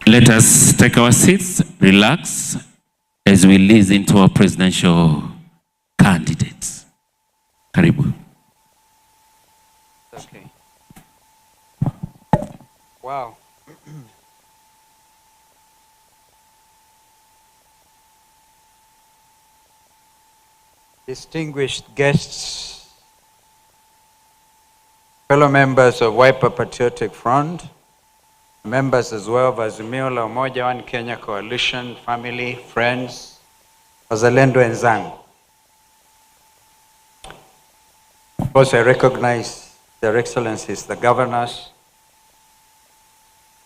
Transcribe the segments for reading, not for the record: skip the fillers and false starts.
Let us take our seats, relax, as we listen to our presidential candidates. Karibu. Okay. Wow. Distinguished guests, fellow members of Wiper Patriotic Front, members as well of Azimio la Umoja One Kenya Coalition, family, friends, wazalendo wenzangu. Of course, I recognize their excellencies, the governors,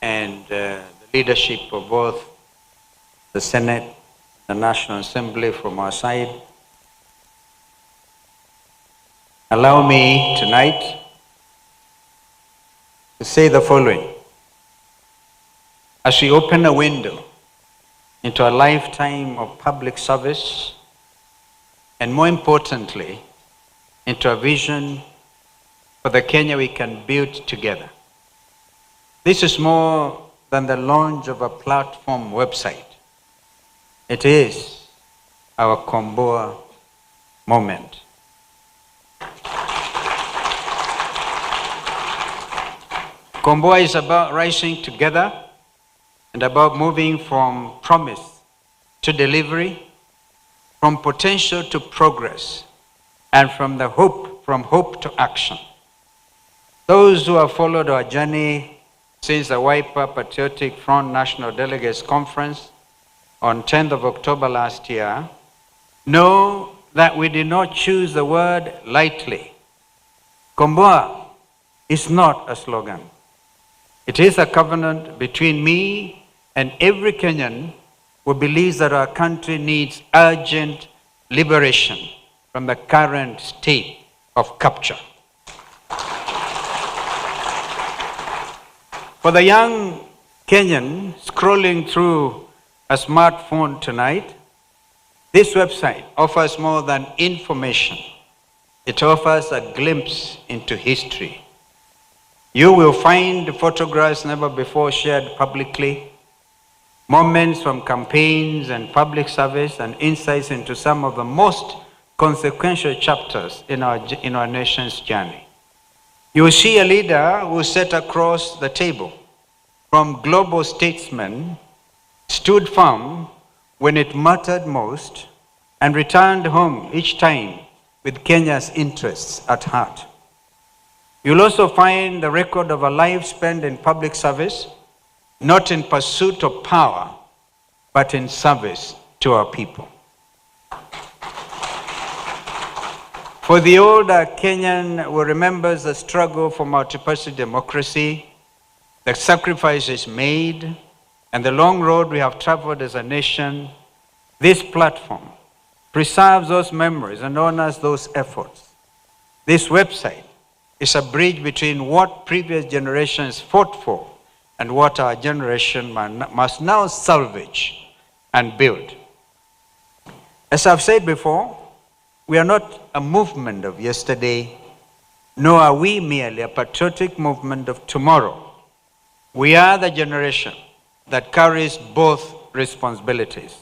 and the leadership of both the Senate, the National Assembly from our side. Allow me tonight to say the following. As we open a window into a lifetime of public service, and more importantly, into a vision for the Kenya we can build together. This is more than the launch of a platform website. It is our Komboa moment. Komboa is about rising together and about moving from promise to delivery, from potential to progress, and from hope to action. Those who have followed our journey since the Wiper Patriotic Front National Delegates Conference on 10th of October last year know that we did not choose the word lightly. Komboa is not a slogan. It is a covenant between me and every Kenyan who believes that our country needs urgent liberation from the current state of capture. For the young Kenyan scrolling through a smartphone tonight, this website offers more than information. It offers a glimpse into history. You will find photographs never before shared publicly, moments from campaigns and public service, and insights into some of the most consequential chapters in our nation's journey. You will see a leader who sat across the table from global statesmen, stood firm when it mattered most, and returned home each time with Kenya's interests at heart. You'll also find the record of a life spent in public service, not in pursuit of power, but in service to our people. For the older Kenyan who remembers the struggle for multi-party democracy, the sacrifices made, and the long road we have traveled as a nation, this platform preserves those memories and honors those efforts. This website is a bridge between what previous generations fought for and what our generation must now salvage and build. As I've said before, we are not a movement of yesterday, nor are we merely a patriotic movement of tomorrow. We are the generation that carries both responsibilities.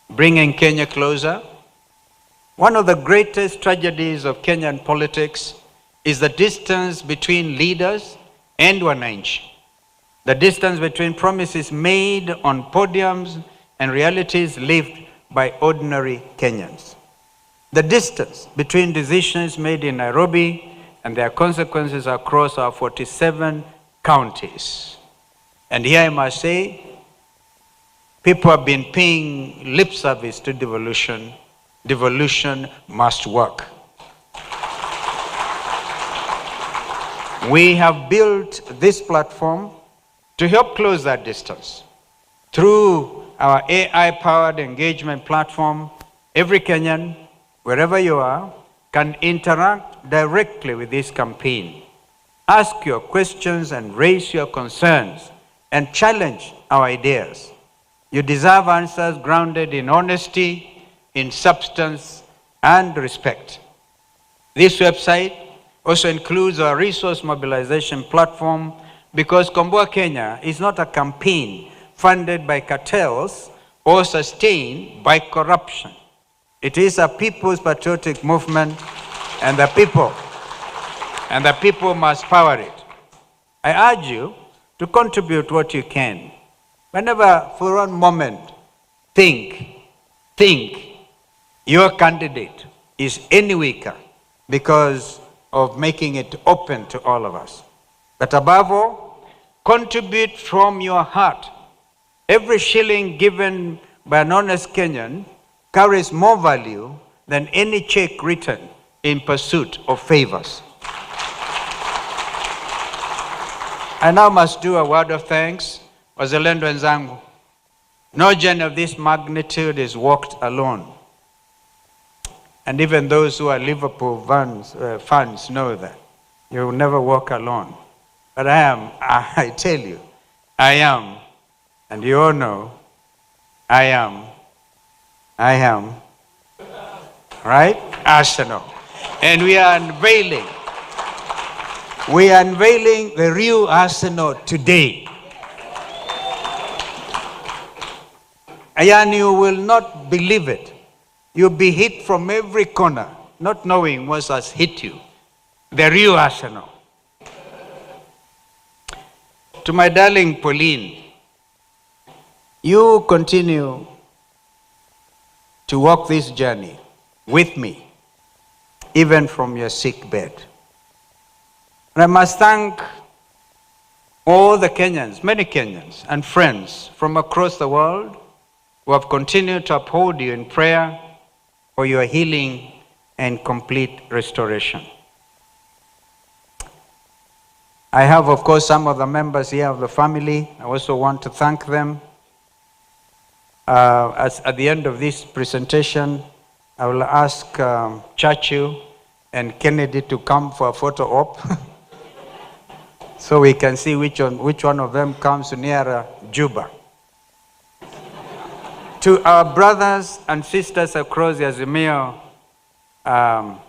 Bringing Kenya closer. One of the greatest tragedies of Kenyan politics is the distance between leaders and wananchi. The distance between promises made on podiums and realities lived by ordinary Kenyans. The distance between decisions made in Nairobi and their consequences across our 47 counties. And here I must say, people have been paying lip service to devolution. Devolution must work. We have built this platform to help close that distance. Through our AI-powered engagement platform, every Kenyan, wherever you are, can interact directly with this campaign. Ask your questions and raise your concerns and challenge our ideas. You deserve answers grounded in honesty, in substance, and respect. This website also includes our resource mobilization platform because Komboa Kenya is not a campaign funded by cartels or sustained by corruption. It is a people's patriotic movement, and the people must power it. I urge you to contribute what you can. Whenever for one moment think your candidate is any weaker because of making it open to all of us. But above all, contribute from your heart. Every shilling given by an honest Kenyan carries more value than any check written in pursuit of favors. I now must do a word of thanks. Wazalendo wenzangu, no journey of this magnitude is walked alone. And even those who are Liverpool fans know that. You will never walk alone. But I tell you, I am, and you all know, I am, right? Arsenal. And we are unveiling the real Arsenal today. And you will not believe it. You'll be hit from every corner, not knowing what has hit you. The real Arsenal. To my darling Pauline, you continue to walk this journey with me, even from your sick bed. And I must thank all the Kenyans, many Kenyans, and friends from across the world who have continued to uphold you in prayer for your healing and complete restoration. I have, of course, some of the members here of the family. I also want to thank them. At the end of this presentation, I will ask Churchill and Kennedy to come for a photo op so we can see which one of them comes nearer Juba. To our brothers and sisters across the Azimio, I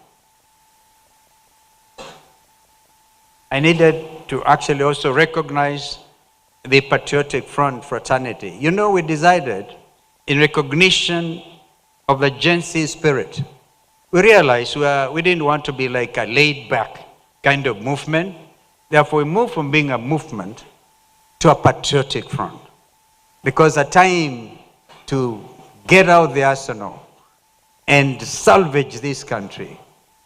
needed to actually also recognize the Patriotic Front fraternity. You know, we decided in recognition of the Gen Z spirit, we realized we didn't want to be like a laid-back kind of movement. Therefore, we moved from being a movement to a Patriotic Front. Because the time to get out the arsenal and salvage this country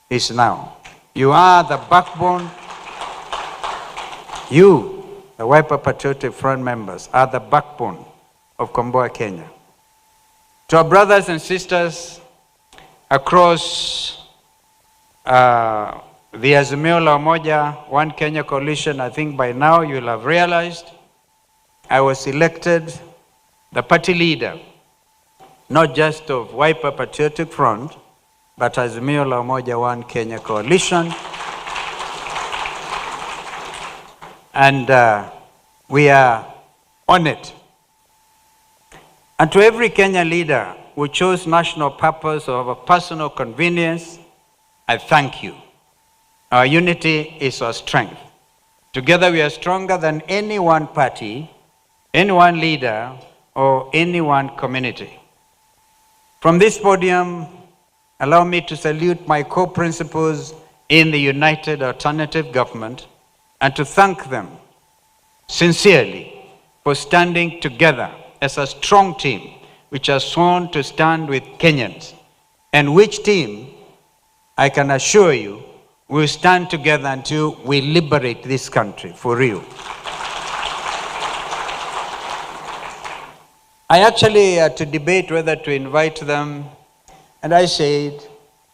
is now. You are the backbone. You, the Wiper Patriotic Front members, are the backbone of Komboa Kenya. To our brothers and sisters across the Azimio la Umoja One Kenya Coalition, I think by now you'll have realized I was elected the party leader, not just of Wiper Patriotic Front, but Azimio la Umoja One Kenya Coalition. And we are on it. And to every Kenyan leader who chose national purpose over personal convenience, I thank you. Our unity is our strength. Together we are stronger than any one party, any one leader, or any one community. From this podium, allow me to salute my co-principals in the United Alternative Government and to thank them sincerely for standing together as a strong team which has sworn to stand with Kenyans, and which team, I can assure you, will stand together until we liberate this country for real. I actually had to debate whether to invite them, and I said,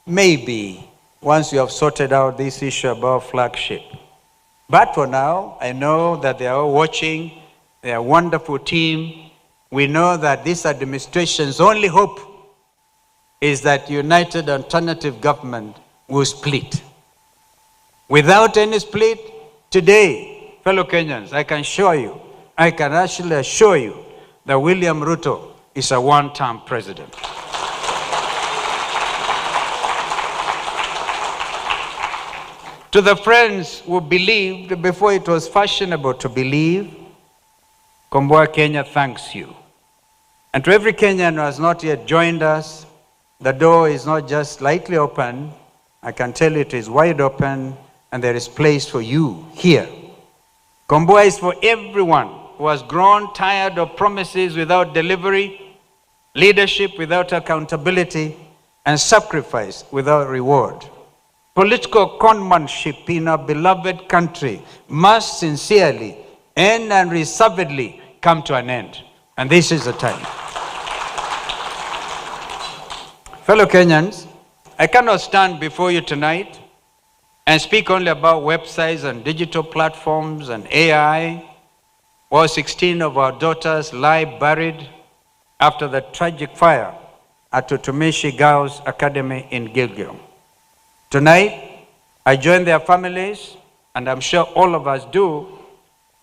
maybe once you have sorted out this issue about flagship. But for now, I know that they are all watching. They are a wonderful team. We know that this administration's only hope is that United Alternative Government will split. Without any split, today, fellow Kenyans, I can actually assure you that William Ruto is a one-term president. To the friends who believed before it was fashionable to believe, Komboa Kenya thanks you. And to every Kenyan who has not yet joined us, the door is not just slightly open. I can tell you it is wide open, and there is place for you here. Komboa is for everyone who has grown tired of promises without delivery, leadership without accountability, and sacrifice without reward. Political conmanship in our beloved country must sincerely and unreservedly come to an end. And this is the time. Fellow Kenyans, I cannot stand before you tonight and speak only about websites and digital platforms and AI, while 16 of our daughters lie buried after the tragic fire at Utumishi Girls Academy in Gilgil. Tonight, I join their families, and I'm sure all of us do,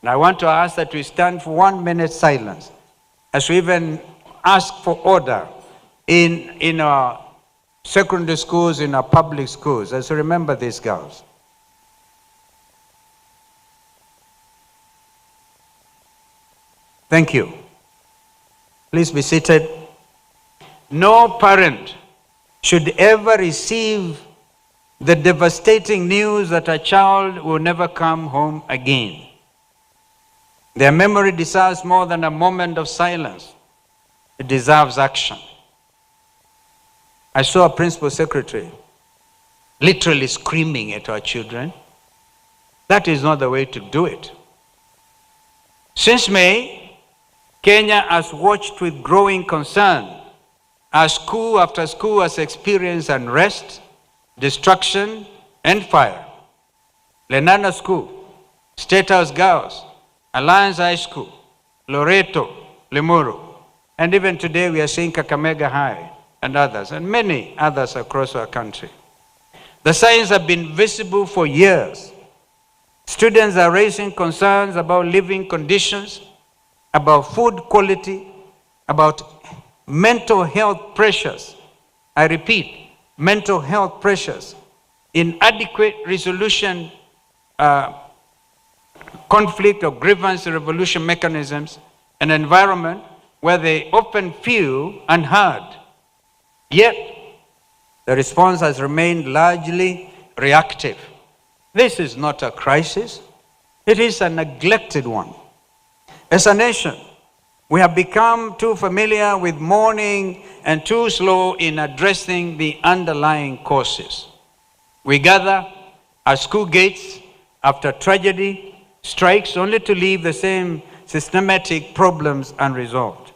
and I want to ask that we stand for 1 minute silence as we even ask for order in our secondary schools, in our public schools, as we remember these girls. Thank you. Please be seated. No parent should ever receive the devastating news that a child will never come home again. Their memory deserves more than a moment of silence. It deserves action. I saw a principal secretary literally screaming at our children. That is not the way to do it. Since May, Kenya has watched with growing concern as school after school has experienced unrest, destruction, and fire. Lenana School, State House Girls, Alliance High School, Loreto, Limuru, and even today we are seeing Kakamega High and others, and many others across our country. The signs have been visible for years. Students are raising concerns about living conditions, about food quality, about mental health pressures. I repeat, mental health pressures, inadequate resolution, conflict or grievance resolution mechanisms, an environment where they often feel unheard. Yet, the response has remained largely reactive. This is not a crisis. It is a neglected one. As a nation, we have become too familiar with mourning and too slow in addressing the underlying causes. We gather at school gates after tragedy, strikes, only to leave the same systematic problems unresolved.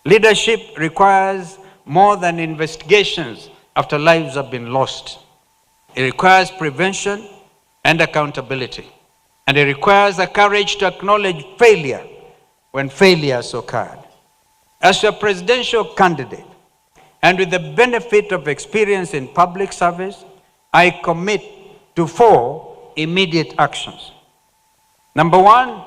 Leadership requires more than investigations after lives have been lost. It requires prevention and accountability. And it requires the courage to acknowledge failure when failures occurred. As a presidential candidate, and with the benefit of experience in public service, I commit to 4 immediate actions. Number 1,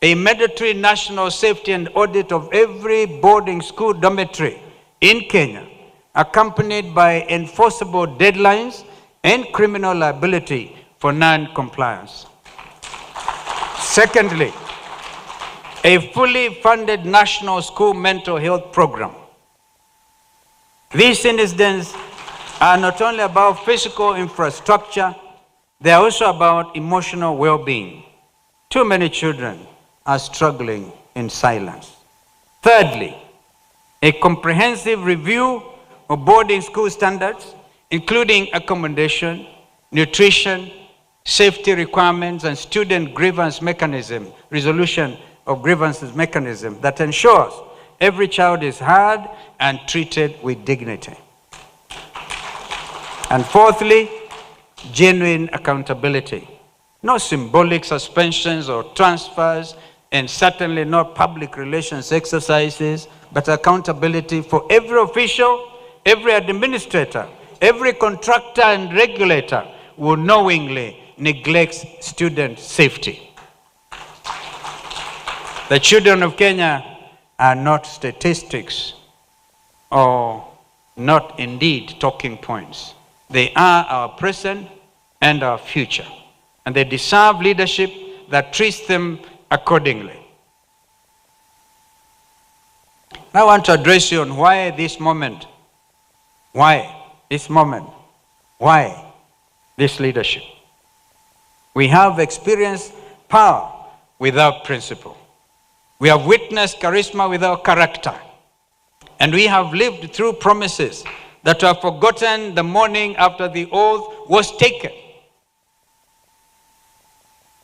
a mandatory national safety and audit of every boarding school dormitory in Kenya, accompanied by enforceable deadlines and criminal liability for non-compliance. Secondly, a fully funded national school mental health program. These incidents are not only about physical infrastructure, they are also about emotional well-being. Too many children are struggling in silence. Thirdly, a comprehensive review of boarding school standards, including accommodation, nutrition, safety requirements, and student grievance mechanism, resolution of grievances mechanism that ensures every child is heard and treated with dignity. And fourthly, genuine accountability. No symbolic suspensions or transfers, and certainly not public relations exercises, but accountability for every official, every administrator, every contractor and regulator who knowingly neglects student safety. The children of Kenya are not statistics or not indeed talking points. They are our present and our future. And they deserve leadership that treats them accordingly. I want to address you on why this moment. Why this moment? Why this leadership? We have experienced power without principle. We have witnessed charisma without character. And we have lived through promises that were forgotten the morning after the oath was taken.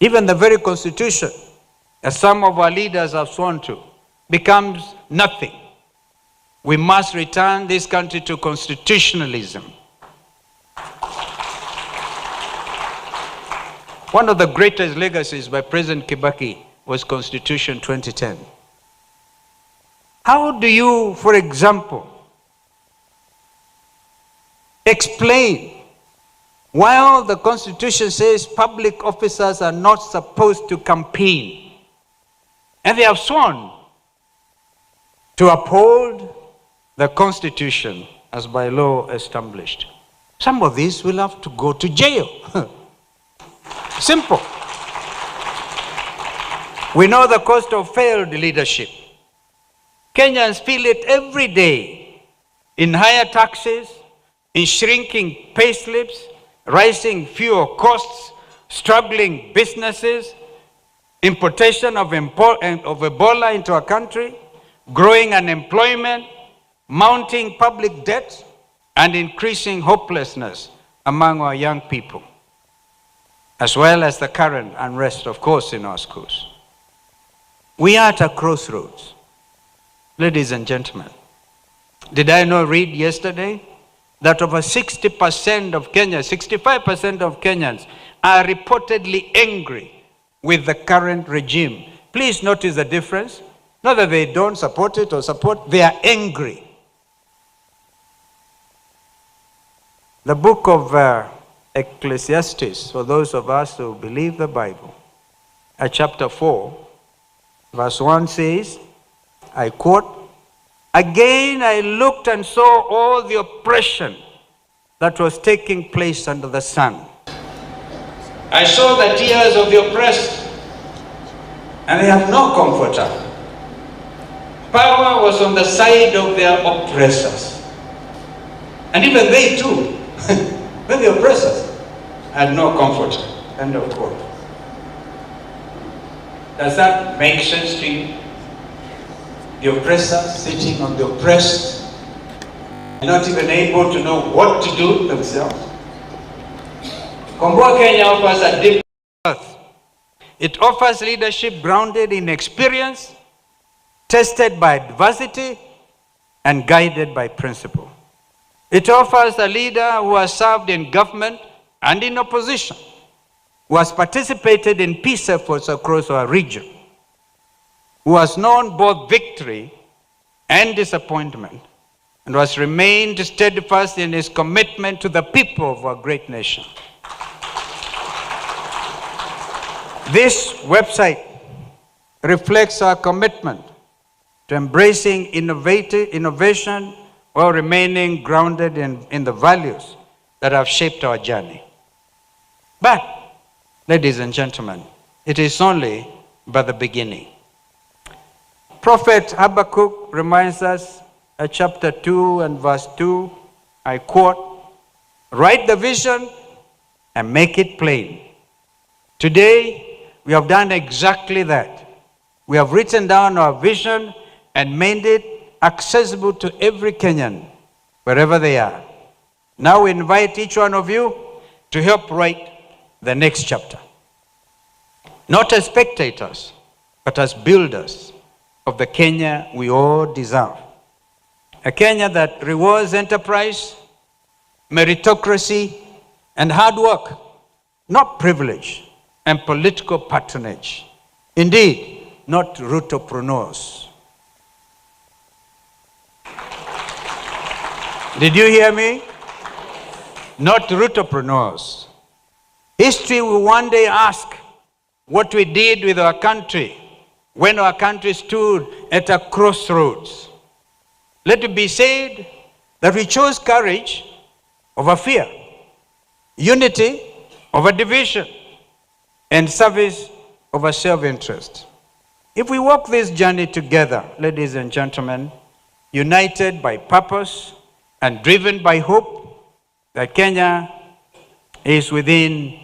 Even the very Constitution, as some of our leaders have sworn to, becomes nothing. We must return this country to constitutionalism. One of the greatest legacies by President Kibaki was Constitution 2010. How do you, for example, explain while the Constitution says public officers are not supposed to campaign, and they have sworn to uphold the Constitution as by law established? Some of these will have to go to jail. Simple. We know the cost of failed leadership. Kenyans feel it every day in higher taxes, in shrinking payslips, rising fuel costs, struggling businesses, importation of Ebola into our country, growing unemployment, mounting public debt, and increasing hopelessness among our young people, as well as the current unrest, of course, in our schools. We are at a crossroads. Ladies and gentlemen, did I not read yesterday that over 60% of Kenyans, 65% of Kenyans are reportedly angry with the current regime? Please notice the difference. Not that they don't support it or support, they are angry. The book of Ecclesiastes, for those of us who believe the Bible, chapter 4, verse 1 says, I quote, "Again I looked and saw all the oppression that was taking place under the sun. I saw the tears of the oppressed, and they have no comforter. Power was on the side of their oppressors. And even they too, when the oppressors had no comforter." End of quote. Does that make sense to you? The oppressor sitting on the oppressed, not even able to know what to do themselves. Komboa Kenya offers a deep path. It offers leadership grounded in experience, tested by adversity, and guided by principle. It offers a leader who has served in government and in opposition, who has participated in peace efforts across our region, who has known both victory and disappointment, and who has remained steadfast in his commitment to the people of our great nation. This website reflects our commitment to embracing innovation while remaining grounded in the values that have shaped our journey. But, ladies and gentlemen, it is only but the beginning. Prophet Habakkuk reminds us at chapter 2 and verse 2, I quote, "Write the vision and make it plain." Today, we have done exactly that. We have written down our vision and made it accessible to every Kenyan, wherever they are. Now we invite each one of you to help write the next chapter. Not as spectators, but as builders of the Kenya we all deserve. A Kenya that rewards enterprise, meritocracy, and hard work, not privilege and political patronage. Indeed, not RUTO'preneurs. Did you hear me? Not RUTO'preneurs. History will one day ask what we did with our country when our country stood at a crossroads. Let it be said that we chose courage over fear, unity over division, and service over self-interest. If we walk this journey together, ladies and gentlemen, united by purpose and driven by hope that Kenya is within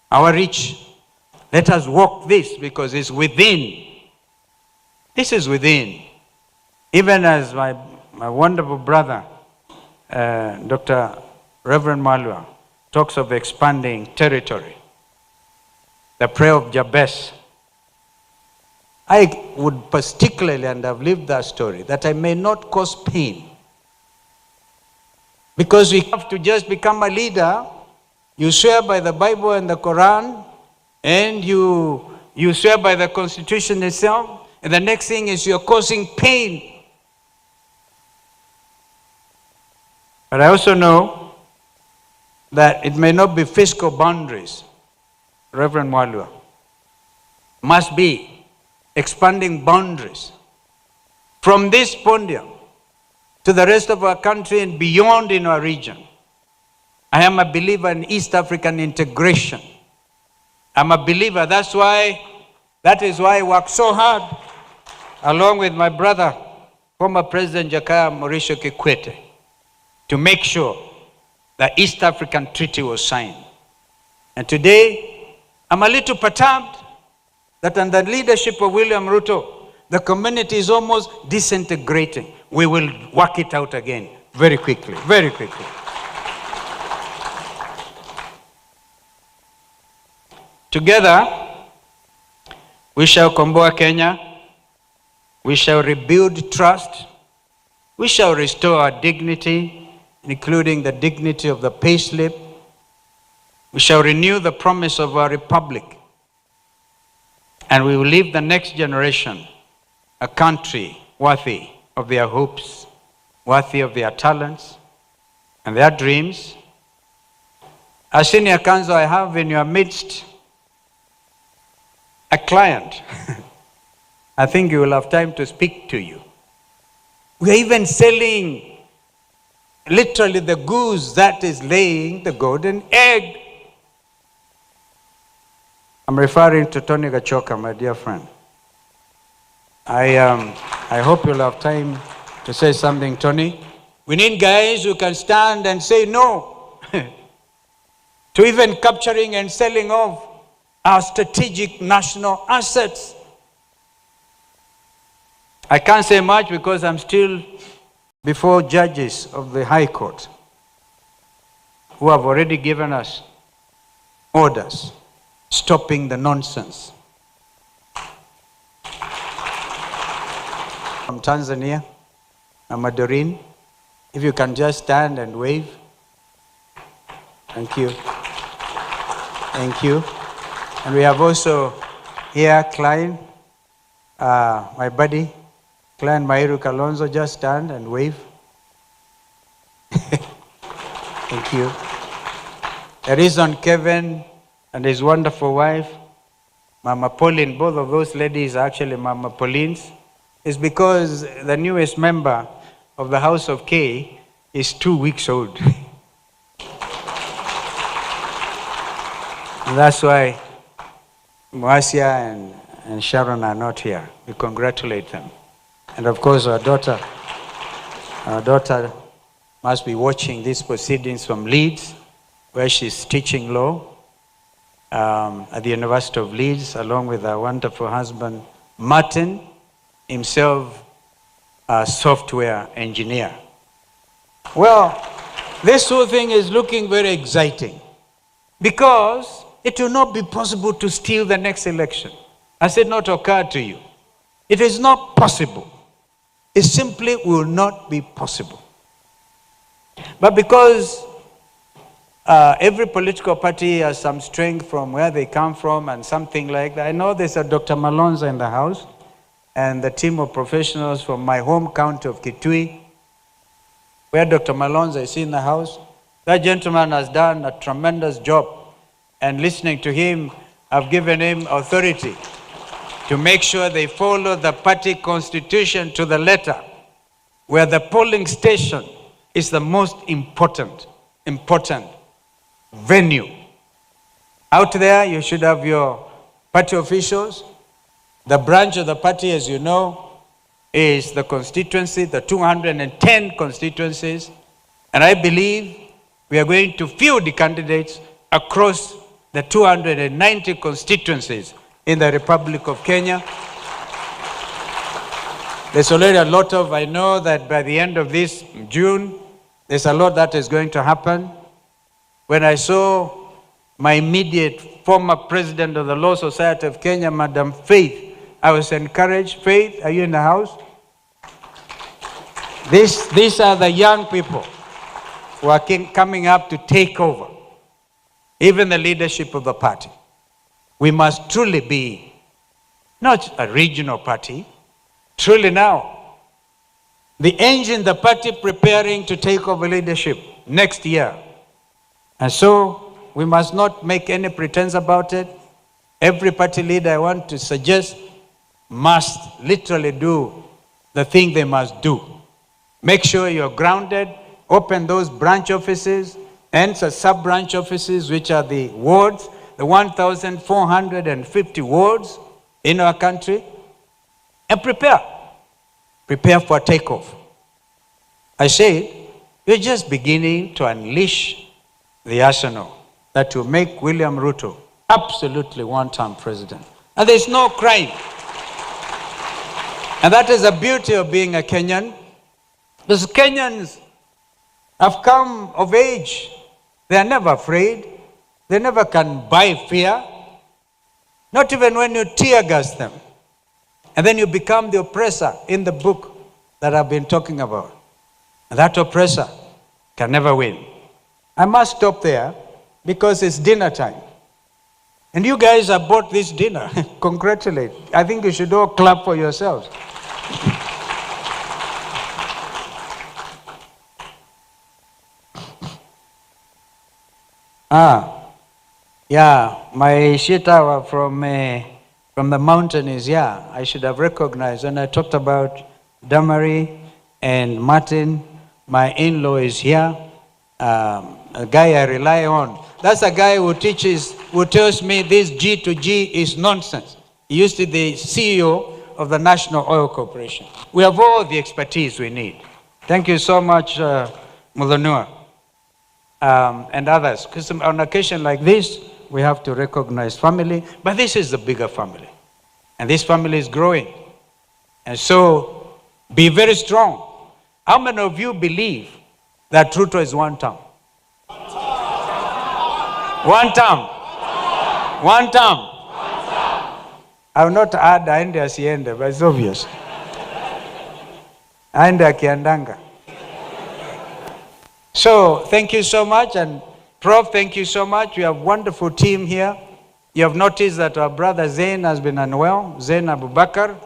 our reach, let us walk this because it's within. This is within. Even as my wonderful brother, Dr. Reverend Malua, talks of expanding territory, the prayer of Jabez, I would particularly, and I've lived that story, that I may not cause pain. Because we have to just become a leader. You swear by the Bible and the Quran, and you swear by the Constitution itself, and the next thing is you're causing pain. But I also know that it may not be fiscal boundaries, Reverend Walua. Must be expanding boundaries from this podium to the rest of our country and beyond in our region. I am a believer in East African integration. I'm a believer. That is why I work so hard along with my brother, former President Jakaya Mrisho Kikwete, to make sure the East African Treaty was signed. And today, I'm a little perturbed that under the leadership of William Ruto, the community is almost disintegrating. We will work it out again very quickly, very quickly. Together, we shall Komboa Kenya, we shall rebuild trust, we shall restore our dignity, including the dignity of the payslip. We shall renew the promise of our republic, and we will leave the next generation a country worthy of their hopes, worthy of their talents and their dreams. As Senior Counsel, I have in your midst a client. I think you will have time to speak to you. We are even selling literally the goose that is laying the golden egg. I'm referring to Tony Gachoka, my dear friend. I hope you'll have time to say something, Tony. We need guys who can stand and say no to even capturing and selling off our strategic national assets. I can't say much because I'm still before judges of the High Court who have already given us orders stopping the nonsense. From Tanzania, Mama Doreen, if you can just stand and wave. Thank you. Thank you. And we have also here Klein, my buddy, Klein Mairu Kalonzo, just stand and wave. Thank you. There is on Kevin and his wonderful wife, Mama Pauline. Both of those ladies are actually Mama Paulines. It's because the newest member of the House of K is 2 weeks old. And that's why Moasia and Sharon are not here. We congratulate them. And of course, our daughter must be watching these proceedings from Leeds, where she's teaching law at the University of Leeds, along with her wonderful husband, Martin, himself a software engineer. Well, this whole thing is looking very exciting because it will not be possible to steal the next election. Has it not occurred to you? It is not possible. It simply will not be possible. But because every political party has some strength from where they come from and something like that. I know there's a Dr. Malonza in the house and the team of professionals from my home county of Kitui, where Dr. Malonza is in the house. That gentleman has done a tremendous job, and listening to him, I've given him authority to make sure they follow the party constitution to the letter, where the polling station is the most important venue Out there, you should have your party officials. The branch of the party, as you know, is the constituency, the 210 constituencies. And I believe we are going to field the candidates across the 290 constituencies in the Republic of Kenya. There's already a lot of, I know that by the end of this June, there's a lot that is going to happen. When I saw my immediate former president of the Law Society of Kenya, Madam Faith, I was encouraged. Faith, are you in the house? These are the young people who are coming up to take over, even the leadership of the party. We must truly be not a regional party, truly now the engine, the party preparing to take over leadership next year. And so we must not make any pretense about it. Every party leader, I want to suggest, must literally do the thing they must do. Make sure you're grounded, open those branch offices and the sub-branch offices, which are the wards, the 1,450 wards in our country, and prepare for takeoff. I said, you're just beginning to unleash the arsenal that will make William Ruto absolutely one-term president. And there's no crime. And that is the beauty of being a Kenyan. Because Kenyans have come of age. They are never afraid. They never can buy fear. Not even when you tear gas them. And then you become the oppressor in the book that I've been talking about. And that oppressor can never win. I must stop there because it's dinner time. And you guys have bought this dinner. Congratulate. I think you should all clap for yourselves. Yeah, my shita from the mountain is, I should have recognized. And I talked about Damari and Martin. My in-law is here, a guy I rely on. That's a guy who tells me this G to G is nonsense. He used to be the CEO of the National Oil Corporation. We have all the expertise we need. Thank you so much, Mulanua, and others. Because on an occasion like this, we have to recognize family, but this is the bigger family. And this family is growing. And so, be very strong. How many of you believe that Ruto is one term? One term. One term. I will not add aende asiende, but it's obvious. Aende akiandanga. So, thank you so much. And Prof, thank you so much. We have a wonderful team here. You have noticed that our brother Zain has been unwell. Zain Abubakar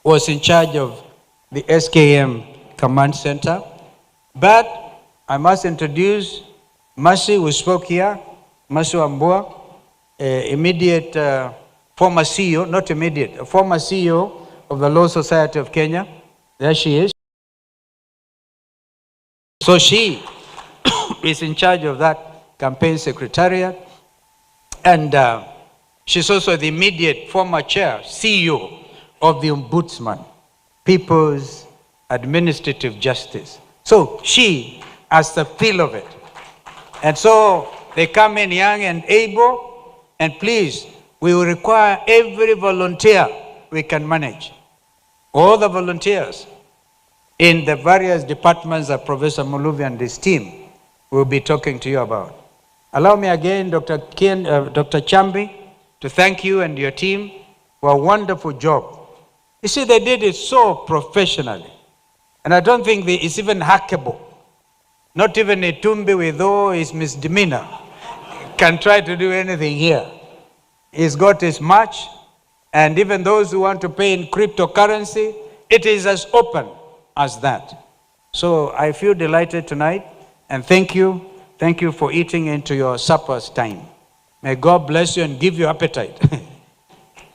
was in charge of the SKM Command Center. But I must introduce Mercy, who spoke here, Mercy Wambua, immediate former CEO, not immediate, a former CEO of the Law Society of Kenya. There she is. So she is in charge of that campaign secretariat. And she's also the immediate former chair, CEO of the Ombudsman, People's Administrative Justice. So she has the feel of it. And so they come in young and able, and please, we will require every volunteer we can manage. All the volunteers in the various departments that Professor Muluvi and his team will be talking to you about. Allow me again, Dr. Chambi, to thank you and your team for a wonderful job. You see, they did it so professionally. And I don't think it's even hackable. Not even a Tumbi with all his misdemeanor can try to do anything here. He's got his match, and even those who want to pay in cryptocurrency, it is as open as that. So I feel delighted tonight, and thank you. Thank you for eating into your supper's time. May God bless you and give you appetite.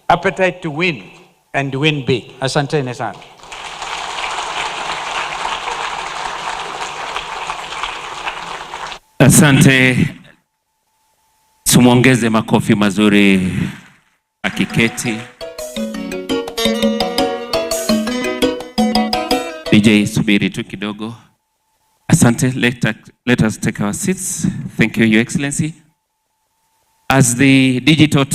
Appetite to win and win big. Asante sana. Asante. Tumwongeze makofi mazuri akiketi. DJ, subiri tu kidogo. Asante, let us take our seats. Thank you, Your Excellency. As the digital